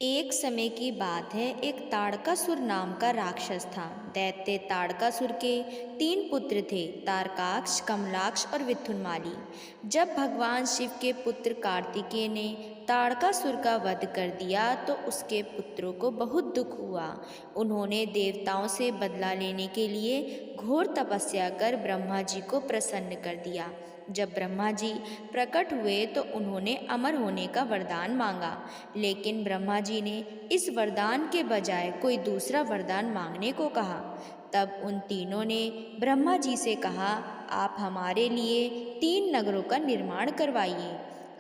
एक समय की बात है, एक ताड़कासुर नाम का राक्षस था। दैत्य ताड़कासुर के 3 पुत्र थे, तारकाक्ष, कमलाक्ष और विथुनमाली। जब भगवान शिव के पुत्र कार्तिकेय ने ताड़कासुर का वध कर दिया तो उसके पुत्रों को बहुत दुख हुआ। उन्होंने देवताओं से बदला लेने के लिए घोर तपस्या कर ब्रह्मा जी को प्रसन्न कर दिया। जब ब्रह्मा जी प्रकट हुए तो उन्होंने अमर होने का वरदान मांगा, लेकिन ब्रह्मा जी ने इस वरदान के बजाय कोई दूसरा वरदान मांगने को कहा। तब उन तीनों ने ब्रह्मा जी से कहा, आप हमारे लिए 3 नगरों का निर्माण करवाइए।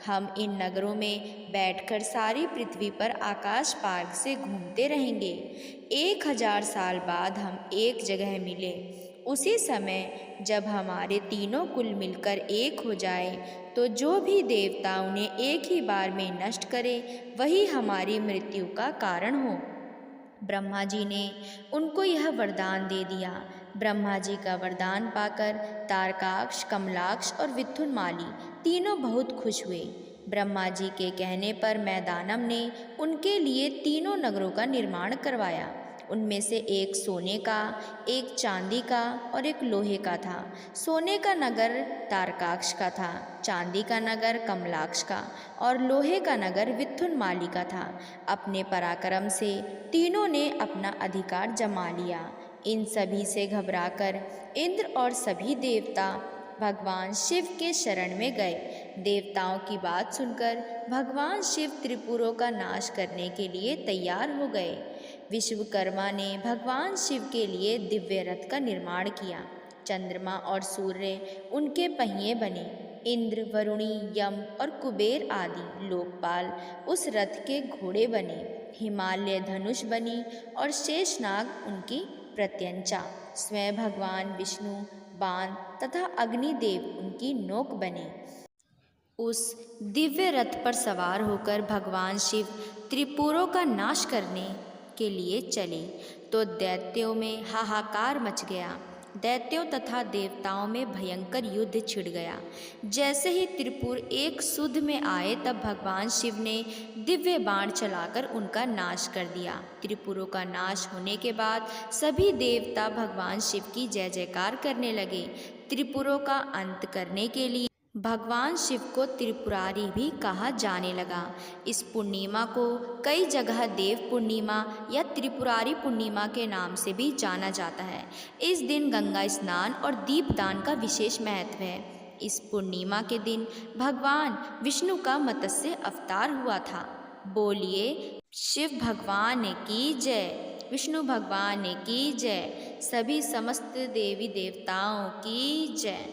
हम इन नगरों में बैठकर सारी पृथ्वी पर आकाश मार्ग से घूमते रहेंगे। 1000 साल बाद हम एक जगह मिले। उसी समय जब हमारे तीनों कुल मिलकर एक हो जाए तो जो भी देवता उन्हें एक ही बार में नष्ट करे वही हमारी मृत्यु का कारण हो। ब्रह्मा जी ने उनको यह वरदान दे दिया। ब्रह्मा जी का वरदान पाकर तारकाक्ष, कमलाक्ष और विथुनमाली तीनों बहुत खुश हुए। ब्रह्मा जी के कहने पर मैदानम ने उनके लिए तीनों नगरों का निर्माण करवाया। उनमें से एक सोने का, एक चांदी का और एक लोहे का था। सोने का नगर तारकाक्ष का था, चांदी का नगर कमलाक्ष का और लोहे का नगर विथुनमाली का था। अपने पराक्रम से तीनों ने अपना अधिकार जमा लिया। इन सभी से घबराकर इंद्र और सभी देवता भगवान शिव के शरण में गए। देवताओं की बात सुनकर भगवान शिव त्रिपुरों का नाश करने के लिए तैयार हो गए। विश्वकर्मा ने भगवान शिव के लिए दिव्य रथ का निर्माण किया। चंद्रमा और सूर्य उनके पहिए बने। इंद्र, वरुणी, यम और कुबेर आदि लोकपाल उस रथ के घोड़े बने। हिमालय धनुष बनी और शेषनाग उनकी प्रत्यंचा। स्वयं भगवान विष्णु बाण तथा अग्निदेव उनकी नोक बने। उस दिव्य रथ पर सवार होकर भगवान शिव त्रिपुरों का नाश करने के लिए चले तो दैत्यों में हाहाकार मच गया। दैत्यों तथा देवताओं में भयंकर युद्ध छिड़ गया। जैसे ही त्रिपुर एक सुध में आए तब भगवान शिव ने दिव्य बाण चलाकर उनका नाश कर दिया। त्रिपुरों का नाश होने के बाद सभी देवता भगवान शिव की जय जयकार करने लगे। त्रिपुरों का अंत करने के लिए भगवान शिव को त्रिपुरारी भी कहा जाने लगा। इस पूर्णिमा को कई जगह देव पूर्णिमा या त्रिपुरारी पूर्णिमा के नाम से भी जाना जाता है। इस दिन गंगा स्नान और दीपदान का विशेष महत्व है। इस पूर्णिमा के दिन भगवान विष्णु का मत्स्य अवतार हुआ था। बोलिए शिव भगवान की जय, विष्णु भगवान की जय, सभी समस्त देवी देवताओं की जय।